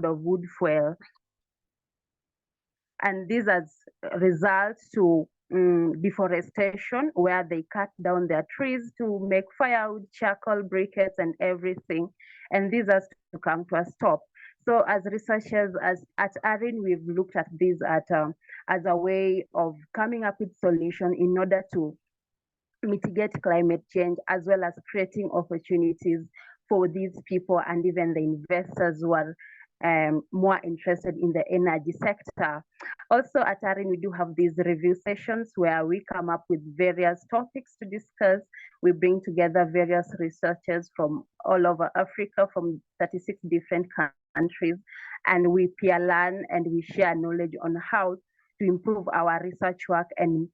of wood fuel. And this has results to deforestation, where they cut down their trees to make firewood, charcoal, briquettes, and everything. And this has to come to a stop. So as researchers at ARIN, we've looked at this as a way of coming up with solutions in order to mitigate climate change, as well as creating opportunities for these people and even the investors who are more interested in the energy sector. Also at ARIN, we do have these review sessions where we come up with various topics to discuss. We bring together various researchers from all over Africa, from 36 different countries, and we peer learn and we share knowledge on how to improve our research work and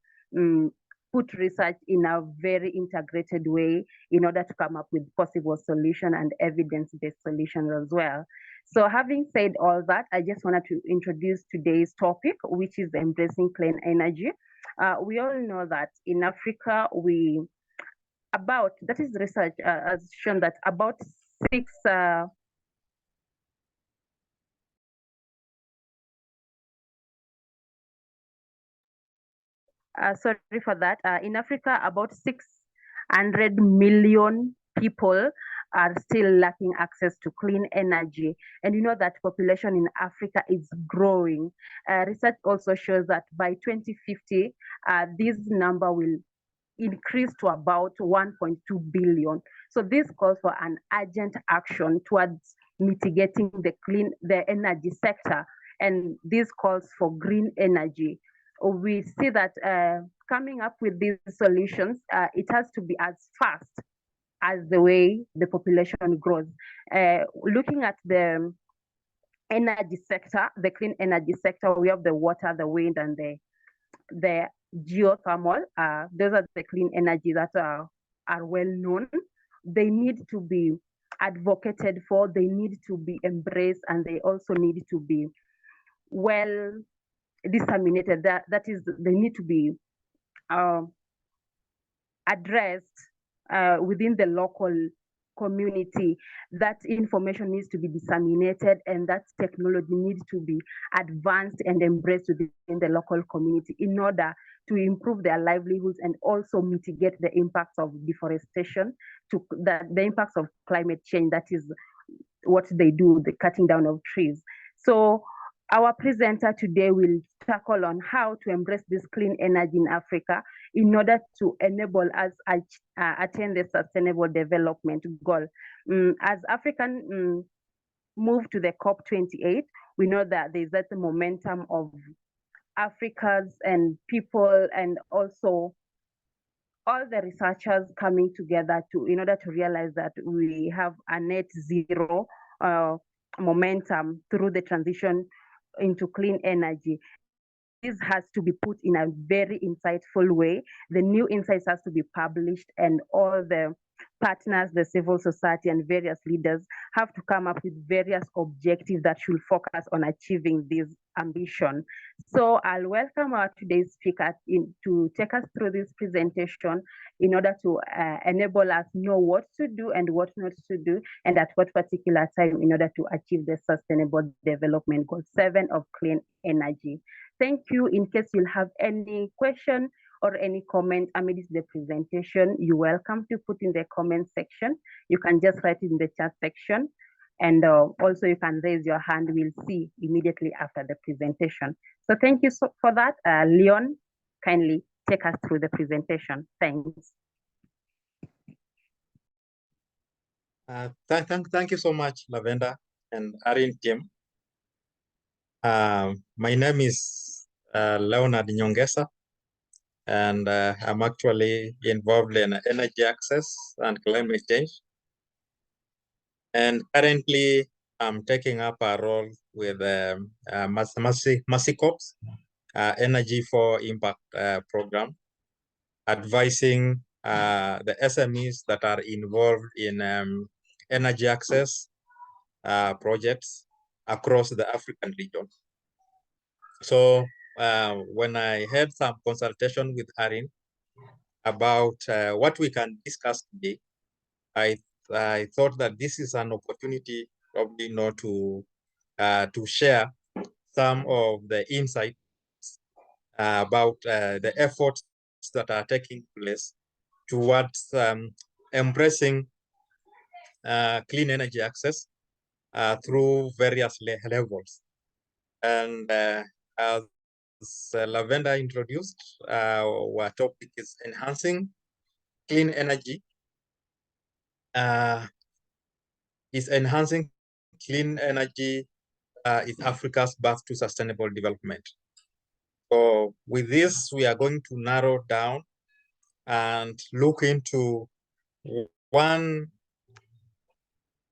put research in a very integrated way in order to come up with possible solution and evidence-based solutions as well. So having said all that, I just wanted to introduce today's topic, which is embracing clean energy. We all know that in Africa, research has shown that about sorry for that. In Africa, about 600 million people are still lacking access to clean energy. And you know that population in Africa is growing. Research also shows that by 2050, this number will increase to about 1.2 billion. So this calls for an urgent action towards mitigating the energy sector. And this calls for green energy. We see that coming up with these solutions, it has to be as fast as the way the population grows. Looking at the energy sector, the clean energy sector, we have the water, the wind, and the geothermal. Those are the clean energy that are well known. They need to be advocated for, they need to be embraced, and they also need to be well disseminated. That is, they need to be addressed within the local community. That information needs to be disseminated, and that technology needs to be advanced and embraced within the local community in order to improve their livelihoods and also mitigate the impacts of deforestation, the impacts of climate change. That is what they do, the cutting down of trees. So our presenter today will tackle on how to embrace this clean energy in Africa in order to enable us attain the sustainable development goal. As African move to the COP28, we know that there's that momentum of Africans and people, and also all the researchers coming together in order to realize that we have a net zero momentum through the transition into clean energy. This has to be put in a very insightful way. The new insights has to be published, and all the partners, the civil society, and various leaders have to come up with various objectives that should focus on achieving this ambition. So I'll welcome our today's speaker to take us through this presentation in order to enable us know what to do and what not to do, and at what particular time in order to achieve the Sustainable Development Goal 7 of clean energy. Thank you. In case you'll have any question or any comment amidst the presentation, you're welcome to put in the comment section. You can just write it in the chat section. And also you can raise your hand. We'll see immediately after the presentation. So thank you for that. Leon, kindly take us through the presentation. Thanks. Thank you so much, Lavenda and ARIN team. My name is Leonard Nyongesa, and I'm actually involved in energy access and climate change. And currently, I'm taking up a role with MASICOP's Energy for Impact program, advising the SMEs that are involved in energy access projects across the African region. So when I had some consultation with ARIN about what we can discuss today, I thought that this is an opportunity probably not to to share some of the insights about the efforts that are taking place towards embracing clean energy access through various levels. And as Lavender introduced, our topic is enhancing clean energy. Is enhancing clean energy is Africa's path to sustainable development. So with this, we are going to narrow down and look into one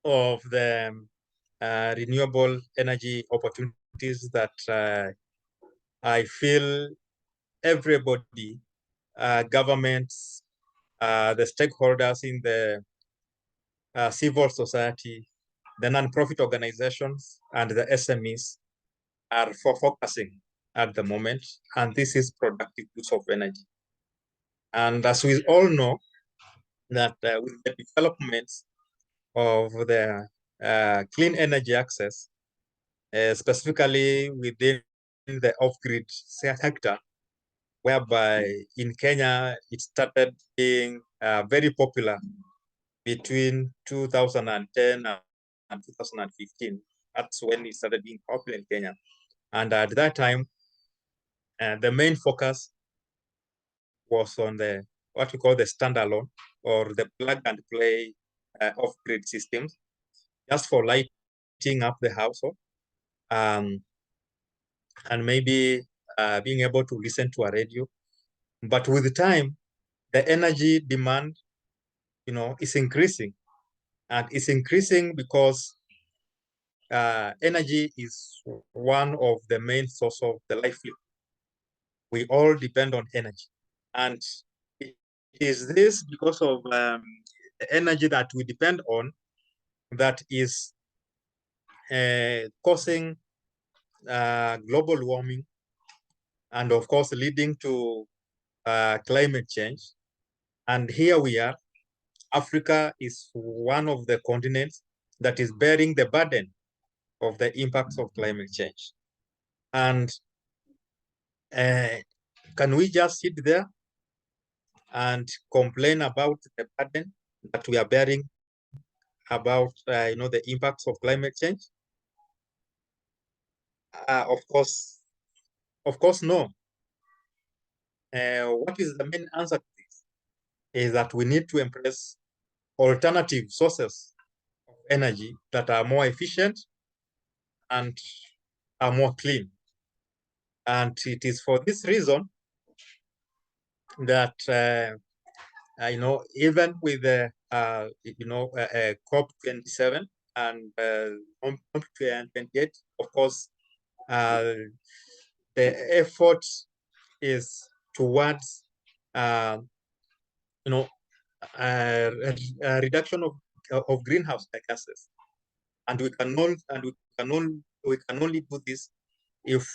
of the renewable energy opportunities that I feel everybody, governments, the stakeholders in the civil society, the non-profit organizations, and the SMEs are focusing at the moment, and this is productive use of energy. And as we all know, that with the developments of the clean energy access, specifically within the off-grid sector, whereby in Kenya, it started being very popular between 2010 and 2015. That's when it started being popular in Kenya. And at that time, the main focus was on the what we call the standalone or the plug and play off-grid systems, just for lighting up the household, and maybe being able to listen to a radio. But with time, the energy demand, is increasing, and it's increasing because energy is one of the main source of the livelihood. We all depend on energy, and it is this because of the energy that we depend on that is causing global warming, and of course leading to climate change. And here we are, Africa is one of the continents that is bearing the burden of the impacts of climate change. And can we just sit there and complain about the burden that we are bearing about the impacts of climate change? Of course no. What is the main answer to this? Is that we need to embrace alternative sources of energy that are more efficient and are more clean. And it is for this reason that even with the COP27 and COP28, of course, the effort is towards a reduction of greenhouse gases, and we can only do this if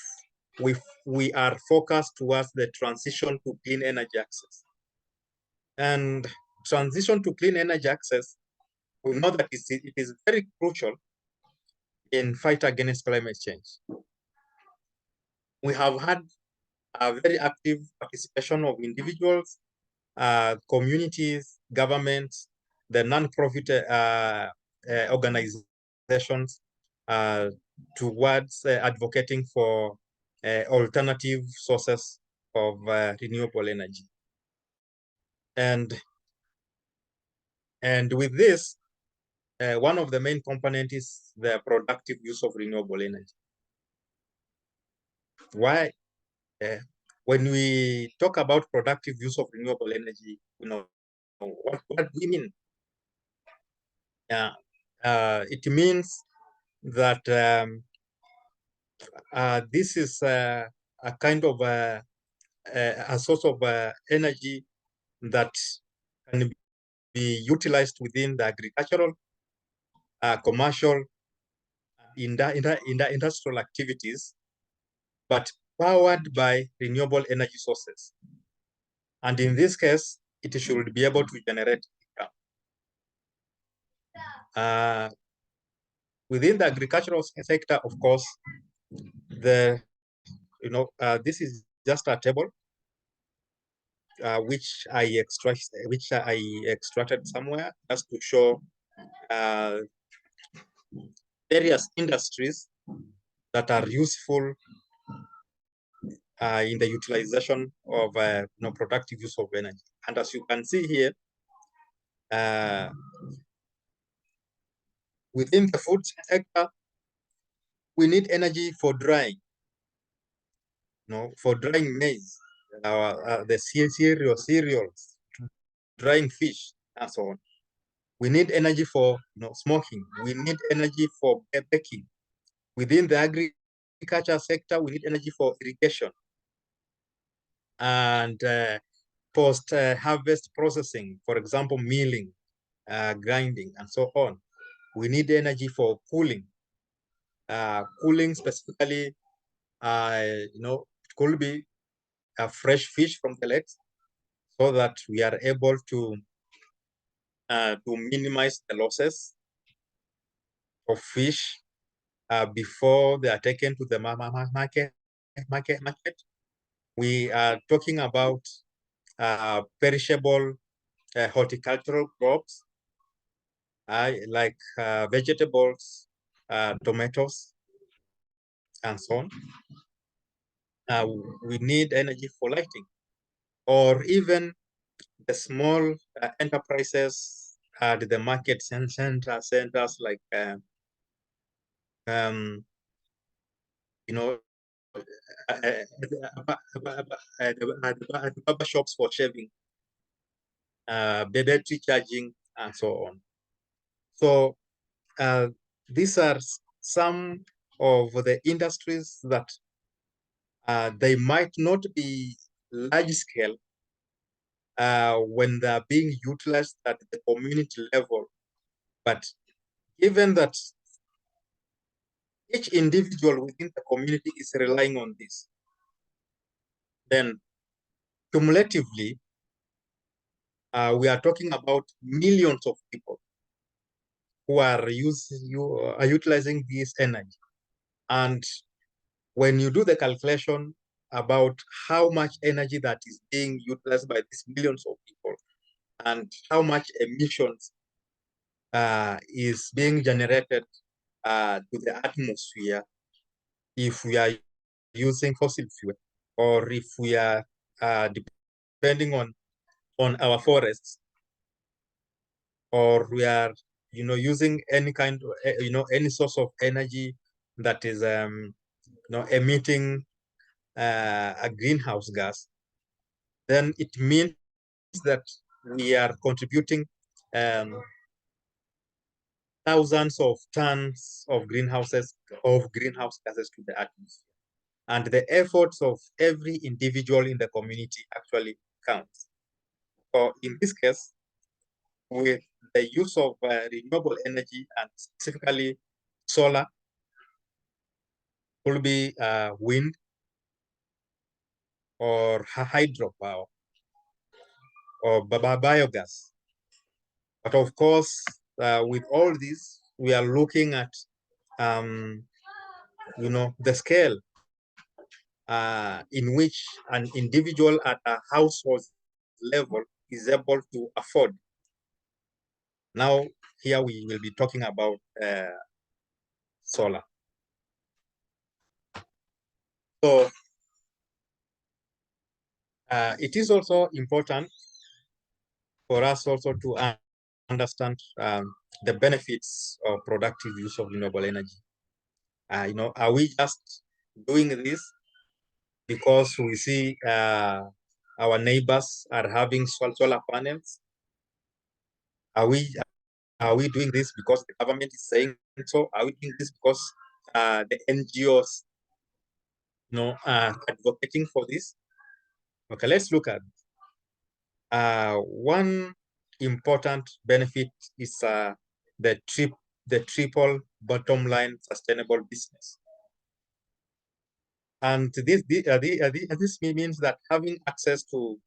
we are focused towards the transition to clean energy access. And transition to clean energy access, we know that it is very crucial in fight against climate change. We have had a very active participation of individuals, communities, governments, the non-profit organizations towards advocating for alternative sources of renewable energy. And with this, one of the main components is the productive use of renewable energy. Why? When we talk about productive use of renewable energy, what do we mean? It means that this is a kind of a source of energy that can be utilized within the agricultural, commercial, industrial activities, but powered by renewable energy sources. And in this case, it should be able to generate income. Within the agricultural sector, of course, this is just a table which I extracted somewhere just to show various industries that are useful in the utilization of productive use of energy. And as you can see here, within the food sector, we need energy for drying, for drying maize, the cereals, drying fish, and so on. We need energy for smoking. We need energy for baking. Within the agriculture sector, we need energy for irrigation and post-harvest processing, for example, milling, grinding, and so on. We need energy for cooling. Cooling specifically, it could be fresh fish from the lakes, so that we are able to minimize the losses of fish before they are taken to the market. We are talking about perishable horticultural crops like vegetables, tomatoes, and so on. We need energy for lighting, or even the small enterprises at the market centers like the barber shops for shaving, battery charging, and so on. So these are some of the industries that they might not be large scale when they're being utilized at the community level, but given that each individual within the community is relying on this, then cumulatively, we are talking about millions of people who are utilizing this energy. And when you do the calculation about how much energy that is being utilized by these millions of people and how much emissions is being generated to the atmosphere if we are using fossil fuel, or if we are depending on our forests, or we are using any kind of any source of energy that is emitting a greenhouse gas, then it means that we are contributing thousands of tons of greenhouse gases to the atmosphere. And the efforts of every individual in the community actually counts. So in this case, with the use of renewable energy, and specifically solar, could be wind or hydropower or biogas. But of course, with all this, we are looking at the scale in which an individual at a household level is able to afford. Now, here we will be talking about solar. So it is also important for us also to understand the benefits of productive use of renewable energy. Are we just doing this because we see our neighbors are having solar panels? Are we doing this because the government is saying so? Are we doing this because the NGOs are advocating for this? Okay, let's look at one important benefit is the triple bottom line sustainable business. And this means that having access to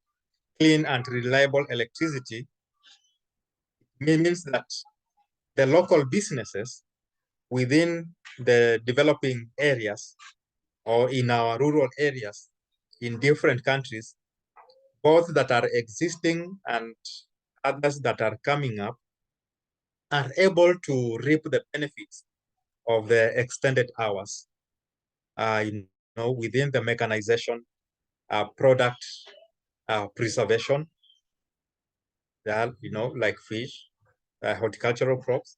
clean and reliable electricity means that the local businesses within the developing areas or in our rural areas in different countries, both that are existing and others that are coming up, are able to reap the benefits of the extended hours, within the mechanization, product preservation, like fish, horticultural crops,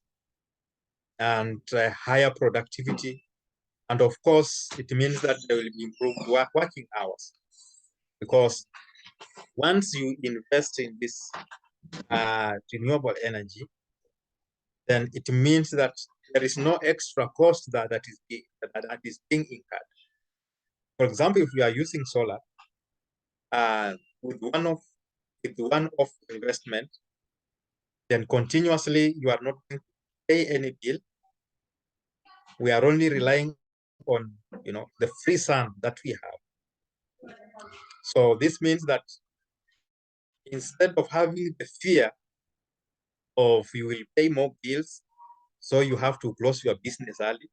and higher productivity. And of course, it means that there will be improved working hours, because once you invest in this renewable energy, then it means that there is no extra cost that is being incurred. For example, if you are using solar, with one-off investment, then continuously you are not going to pay any bill. We are only relying on the free sun that we have. So this means that instead of having the fear of you will pay more bills, so you have to close your business early,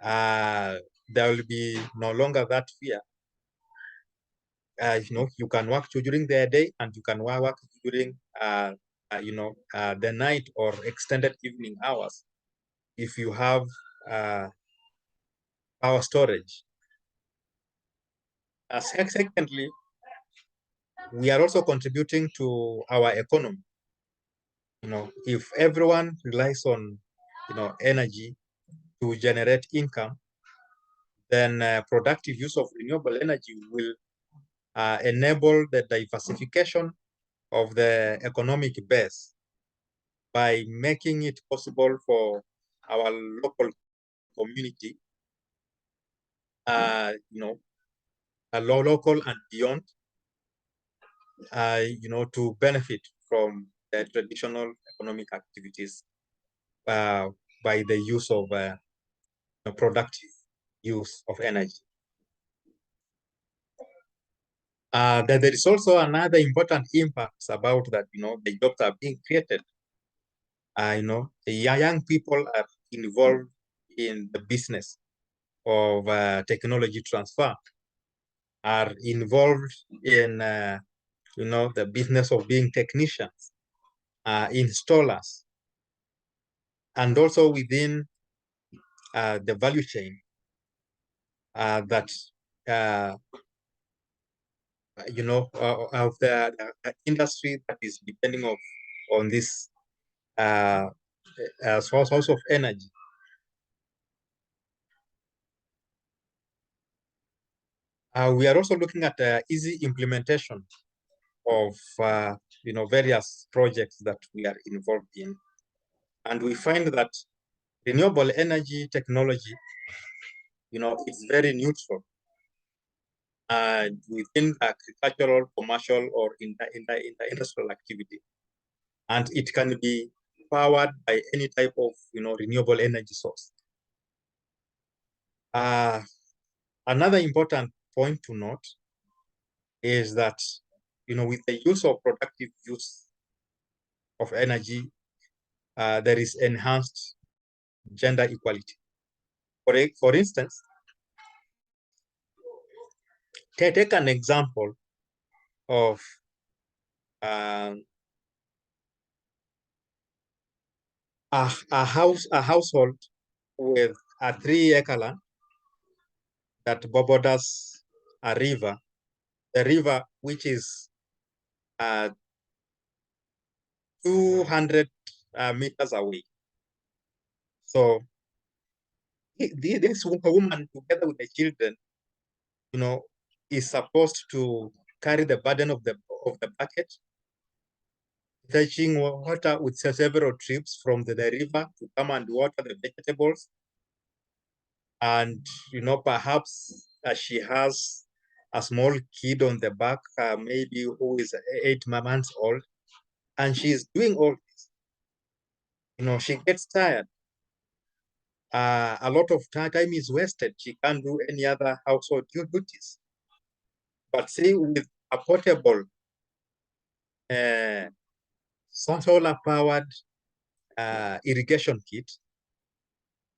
there will be no longer that fear. You can work during the day and you can work during the night or extended evening hours if you have power storage. Secondly, we are also contributing to our economy. If everyone relies on energy to generate income, then productive use of renewable energy will enable the diversification of the economic base by making it possible for our local community, local and beyond, to benefit from the traditional economic activities by the use of productive use of energy. There is also another important impact about that. The jobs are being created. The young people are involved in the business of technology transfer, are involved in the business of being technicians, installers, and also within the value chain that of the industry that is depending on this source of energy. We are also looking at easy implementation of various projects that we are involved in, and we find that renewable energy technology, it's very neutral within agricultural, commercial, or in the industrial activity, and it can be powered by any type of renewable energy source. Another important point to note is that with the use of productive use of energy, there is enhanced gender equality. For instance, take an example of a household with a 3-acre land that borders a river, the river which is 200 meters away. So this woman, together with the children, is supposed to carry the burden of the bucket, fetching water with several trips from the river to come and water the vegetables. And perhaps she has a small kid on the back, maybe who is 8 months old, and she's doing all this. She gets tired. A lot of time is wasted. She can't do any other household duties. But see, with a portable solar-powered irrigation kit,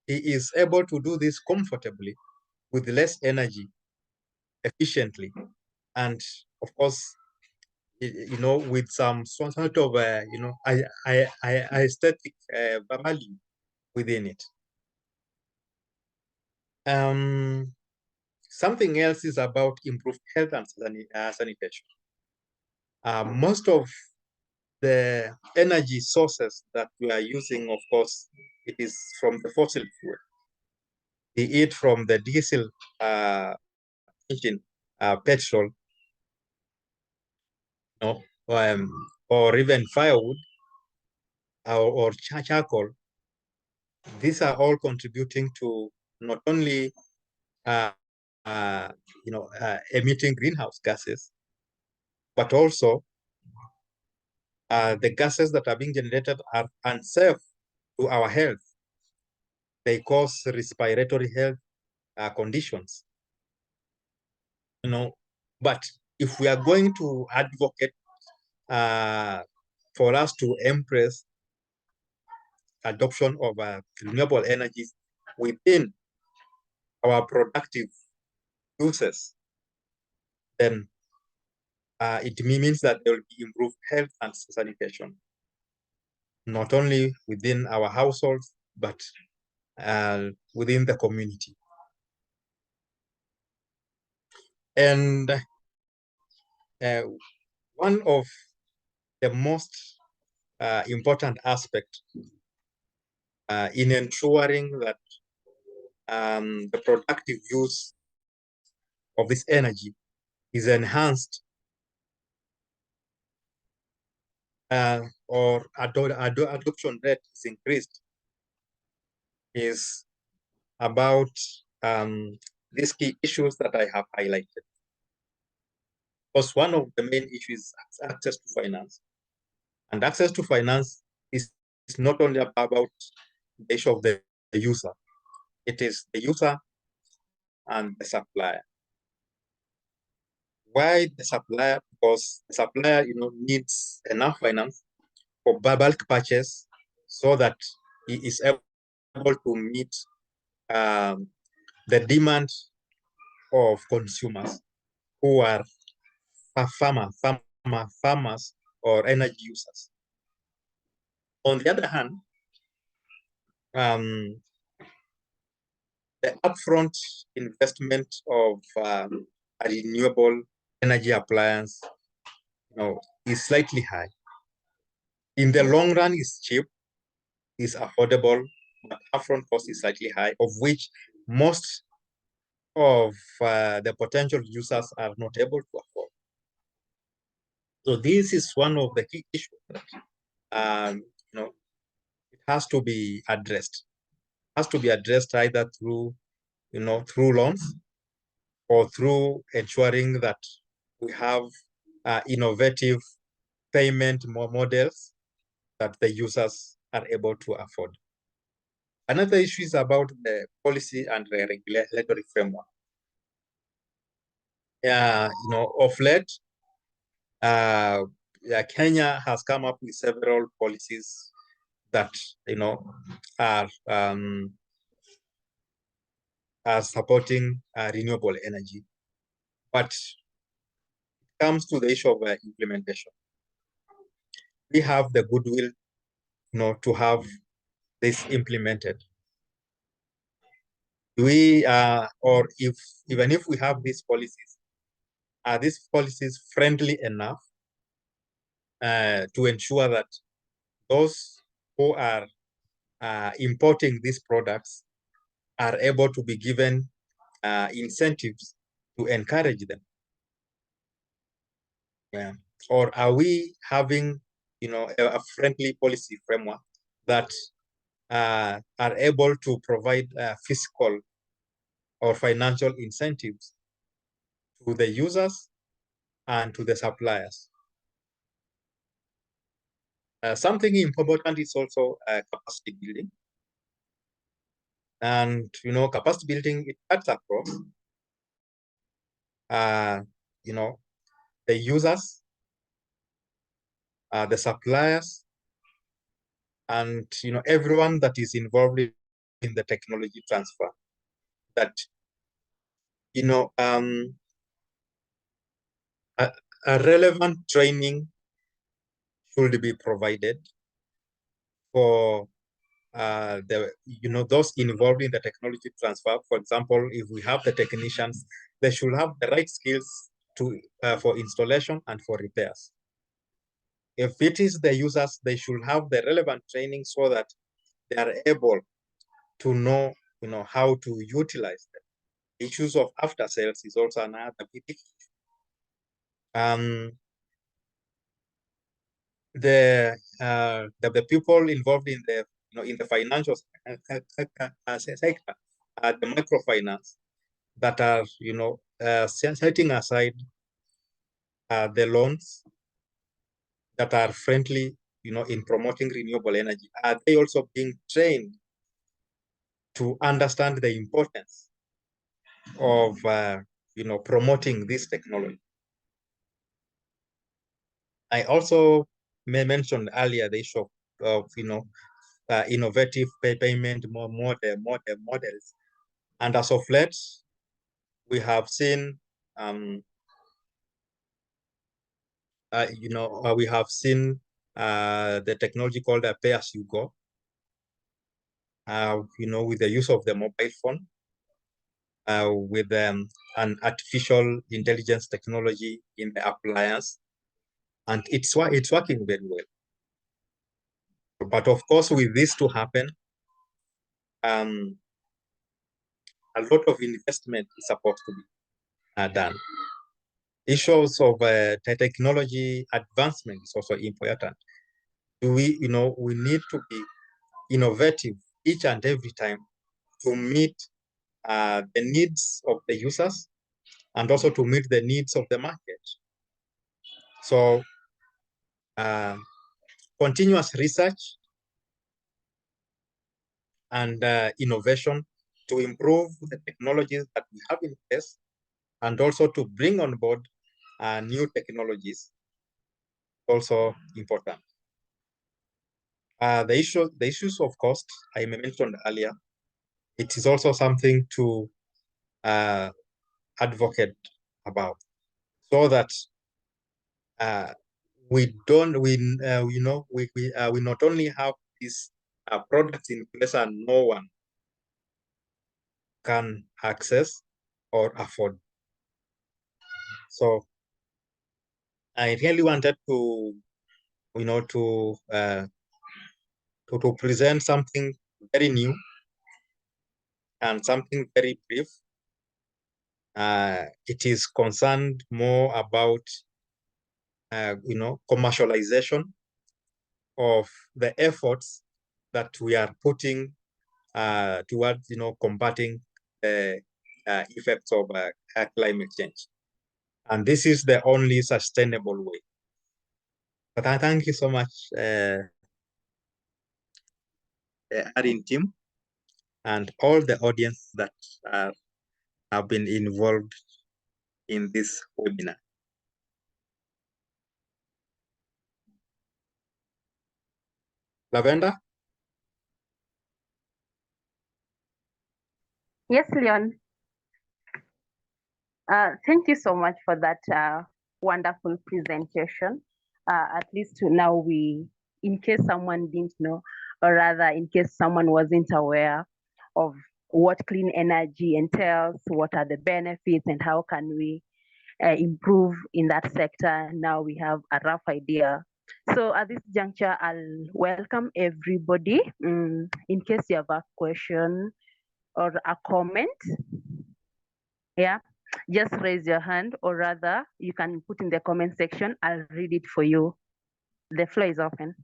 he is able to do this comfortably with less energy, efficiently, and of course, with some sort of, aesthetic value within it. Something else is about improved health and sanitation. Most of the energy sources that we are using, of course, it is from the fossil fuel, be it from the diesel engine, petrol, or even firewood or charcoal. These are all contributing to not only emitting greenhouse gases, but also the gases that are being generated are unsafe to our health. They cause respiratory health conditions. But if we are going to advocate for us to embrace adoption of renewable energies within our productive uses, then it means that there will be improved health and sanitation, not only within our households, but within the community. And one of the most important aspects in ensuring that the productive use of this energy is enhanced or adoption rate is increased is about these key issues that I have highlighted. Because one of the main issues is access to finance. And access to finance is not only about the issue of the user, it is the user and the supplier. Why the supplier? Because the supplier, needs enough finance for bulk purchase so that he is able to meet the demand of consumers who are farmers or energy users. On the other hand, the upfront investment of a renewable energy appliance, is slightly high. In the long run, it's cheap, it's affordable, but upfront cost is slightly high, of which most of the potential users are not able to afford. So this is one of the key issues that it has to be addressed. It has to be addressed either through loans or through ensuring that we have innovative payment models that the users are able to afford. Another issue is about the policy and the regulatory framework. Of late, Kenya has come up with several policies that are supporting renewable energy, but it comes to the issue of implementation. We have the goodwill, to have this implemented. Or even if we have these policies, are these policies friendly enough to ensure that those who are importing these products are able to be given incentives to encourage them? Yeah. Or are we having, a friendly policy framework that are able to provide fiscal or financial incentives to the users and to the suppliers? Something important is also capacity building. And, capacity building, it cuts across, the users, the suppliers, and, everyone that is involved in the technology transfer, that, you know, a relevant training should be provided for those involved in the technology transfer. For example, if we have the technicians, they should have the right skills to for installation and for repairs. If it is the users, they should have the relevant training so that they are able to know, how to utilize them. Issues of after sales is also another big issue. The people involved in the in the financial sector, the microfinance, that are setting aside the loans that are friendly in promoting renewable energy, are they also being trained to understand the importance of promoting this technology? I also mentioned earlier the issue of innovative payment models, and as of late, we have seen the technology called a pay-as-you-go, with the use of the mobile phone, with an artificial intelligence technology in the appliance, and it's working very well. But of course, with this to happen, a lot of investment is supposed to be done. Issues of technology advancement is also important. We need to be innovative each and every time to meet the needs of the users and also to meet the needs of the market. So continuous research and innovation to improve the technologies that we have in place, and also to bring on board new technologies, also important. The issues of cost I mentioned earlier, it is also something to advocate about, so that we not only have these products in place and no one can access or afford. So I really wanted to to present something very new and something very brief. It is concerned more about commercialization of the efforts that we are putting towards combating the effects of climate change, and this is the only sustainable way. But I thank you so much, Arin team, and all the audience that have been involved in this webinar. Lavender? Yes, Leon. Thank you so much for that wonderful presentation. At least now in case someone didn't know, or rather in case someone wasn't aware of what clean energy entails, what are the benefits, and how can we improve in that sector, now we have a rough idea. So at this juncture, I'll welcome everybody. In case you have a question or a comment, yeah, just raise your hand, or rather you can put in the comment section. I'll read it for you. The floor is open.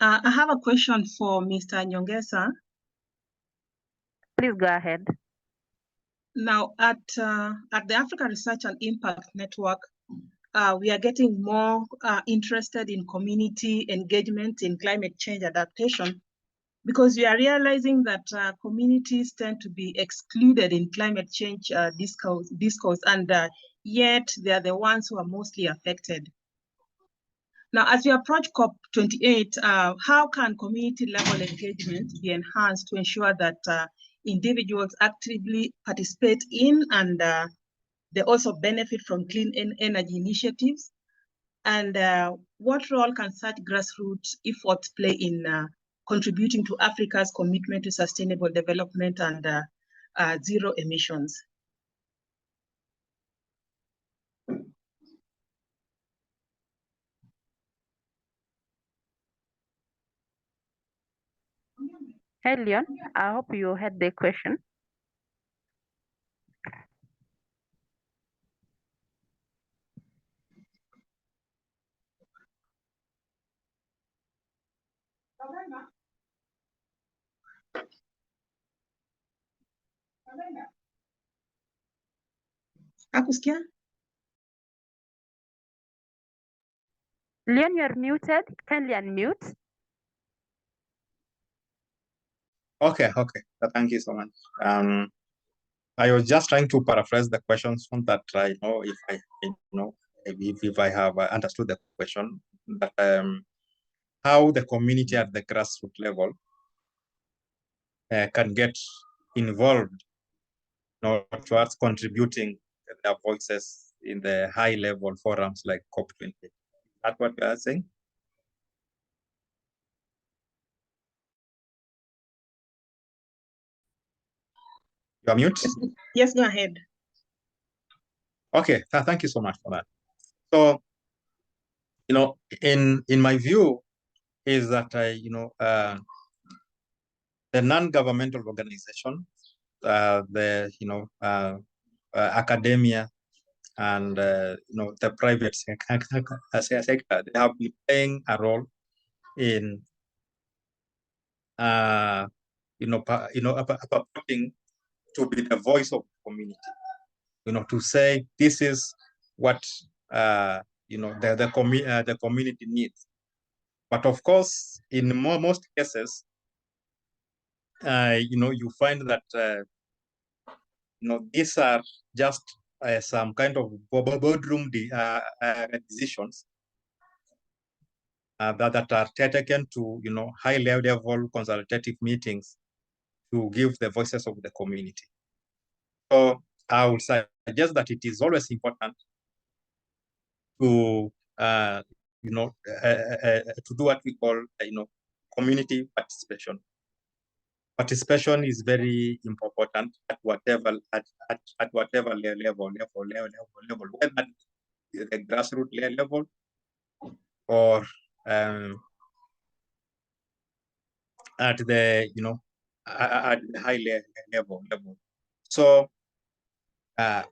I have a question for Mr. Nyongesa. Please go ahead. Now, at the Africa Research and Impact Network, we are getting more interested in community engagement in climate change adaptation. because we are realizing that communities tend to be excluded in climate change discourse, and yet they are the ones who are mostly affected. Now, as we approach COP28, how can community-level engagement be enhanced to ensure that individuals actively participate in and they also benefit from clean energy initiatives? And what role can such grassroots efforts play in contributing to Africa's commitment to sustainable development and zero emissions? Hey, Leon, I hope you heard the question. Akusikia? Leon, you're muted. Kindly unmute. Okay. Thank you so much. I was just trying to paraphrase the question so that I know if I have understood the question. That how the community at the grassroots level can get involved towards contributing their voices in the high-level forums like COP28. Is that what you are saying? You are mute? Yes, go ahead. Okay, thank you so much for that. So, in my view, is that the non-governmental organization, the academia, and the private sector, they have been playing a role in purporting to be the voice of the community. To say this is what the community needs. But of course, in most cases, you find that these are just some kind of boardroom decisions that are taken to high-level consultative meetings to give the voices of the community. So I would suggest that it is always important to to do what we call community participation. Participation is very important at whatever level, whether the grassroots level or at the at the high level. So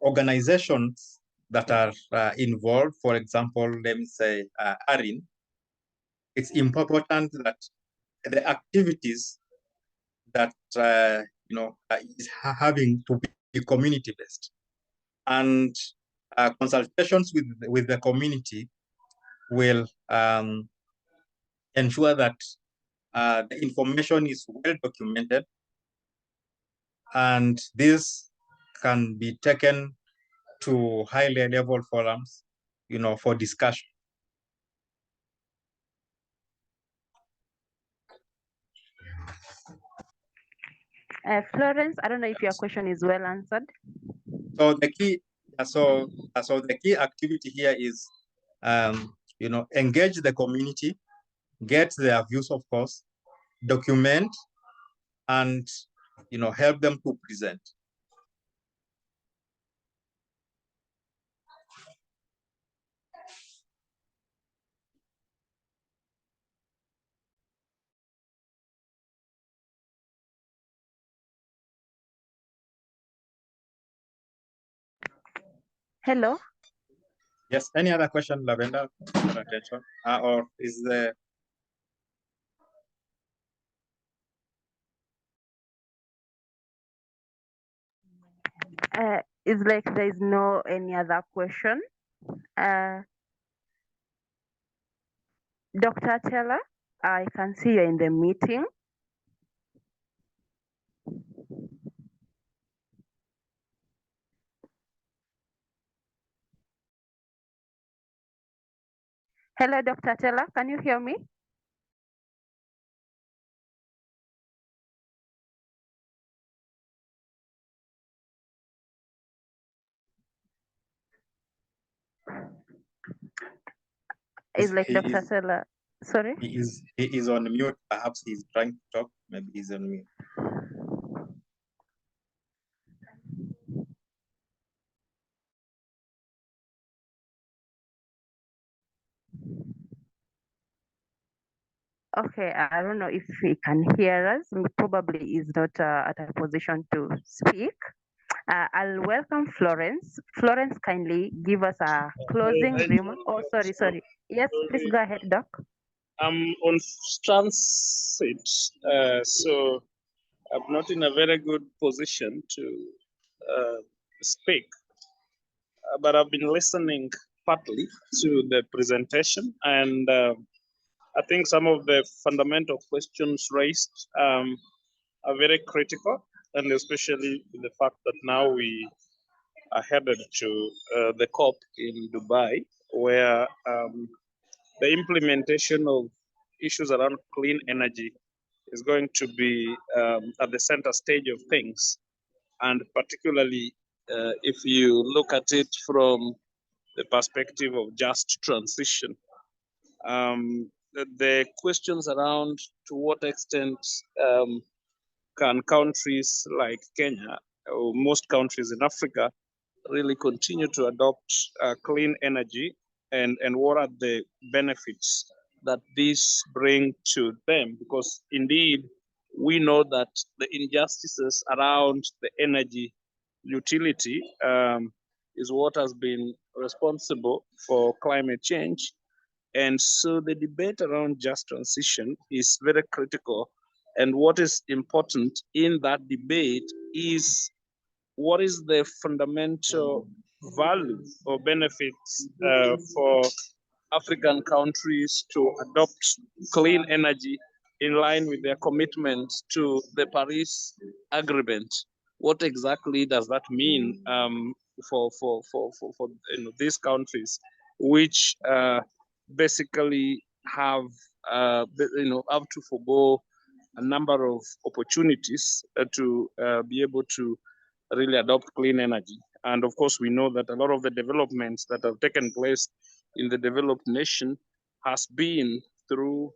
organizations that are involved, for example, let me say ARIN, it's important that the activities that is having to be community based, and consultations with the community will ensure that the information is well documented, and this can be taken to high-level forums, for discussion. Florence, I don't know if your question is well answered. So the key, so the key activity here is, engage the community, get their views, of course, document, and help them to present. Hello. Yes. Any other question, Lavender? Attention, or is the It's like there is no any other question. Dr. Teller, I can see you in the meeting. Hello, Dr. Tella, can you hear me? It's like Dr. Tella. Sorry? He is on mute. Perhaps he's trying to talk. Maybe he's on mute. Okay, I don't know if he can hear us. Probably is not at a position to speak. I'll welcome Florence. Florence, kindly give us a closing remark. Oh, sorry. Yes, please go ahead, Doc. I'm on transit, so I'm not in a very good position to speak, but I've been listening partly to the presentation, and I think some of the fundamental questions raised are very critical, and especially the fact that now we are headed to the COP in Dubai, where the implementation of issues around clean energy is going to be at the center stage of things. And particularly if you look at it from the perspective of just transition, the questions around to what extent can countries like Kenya, or most countries in Africa, really continue to adopt clean energy, and what are the benefits that these bring to them? Because indeed, we know that the injustices around the energy utility is what has been responsible for climate change. And so the debate around just transition is very critical. And what is important in that debate is what is the fundamental value or benefits for African countries to adopt clean energy in line with their commitment to the Paris Agreement? What exactly does that mean for these countries, which basically have have to forgo a number of opportunities to be able to really adopt clean energy? And of course, we know that a lot of the developments that have taken place in the developed nation has been through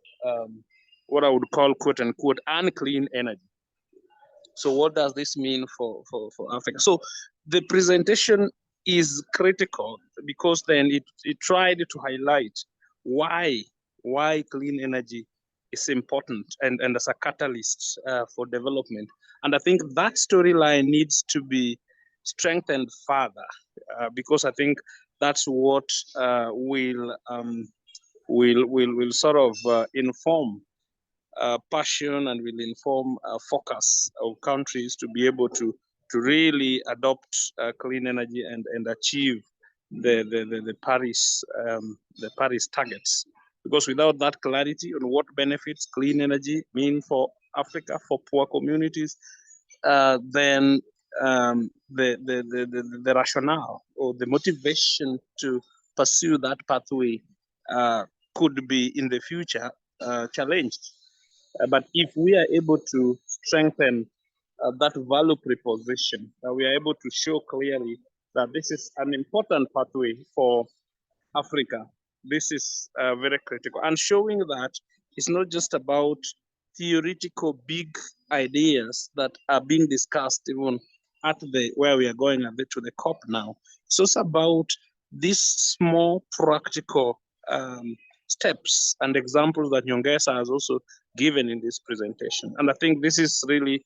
what I would call, quote unquote, unclean energy. So what does this mean for Africa? So the presentation is critical because then it tried to highlight why clean energy is important and as a catalyst for development. And I think that storyline needs to be strengthened further because I think that's what will sort of inform passion and will inform focus of countries to be able to really adopt clean energy and achieve the Paris targets. Because without that clarity on what benefits clean energy mean for Africa, for poor communities, then the rationale or the motivation to pursue that pathway could be in the future challenged. But if we are able to strengthen that value proposition, we are able to show clearly that this is an important pathway for Africa. This is very critical. And showing that it's not just about theoretical big ideas that are being discussed even at where we are going to the COP now. It's also about these small practical steps and examples that Nyongesa has also given in this presentation. And I think this is really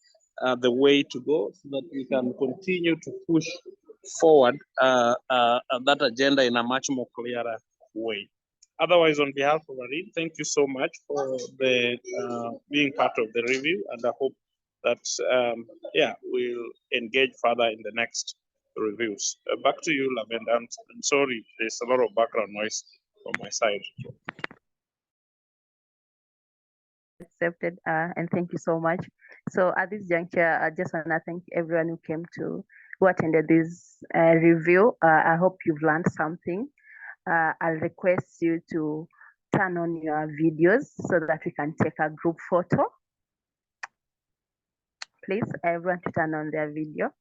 the way to go so that we can continue to push forward that agenda in a much more clearer way. Otherwise, on behalf of Arid, thank you so much for the being part of the review, and I hope that we'll engage further in the next reviews. Back to you, Lavender. I'm sorry, there's a lot of background noise from my side. Accepted, and thank you so much. So at this juncture, I just want to thank everyone who attended this review. I hope you've learned something. I'll request you to turn on your videos so that we can take a group photo. Please, everyone to turn on their video.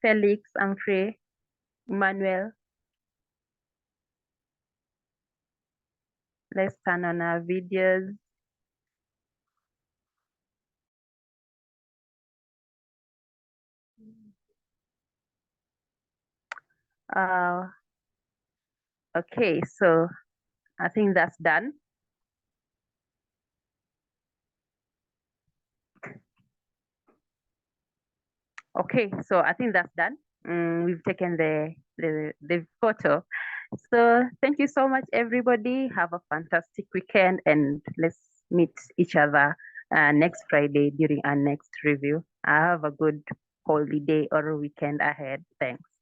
Felix, Humphrey, Emmanuel. Let's turn on our videos. Okay, so I think that's done. Okay, so I think that's done. We've taken the photo. So thank you so much, everybody. Have a fantastic weekend, and let's meet each other next Friday during our next review. Have a good holiday or weekend ahead. Thanks.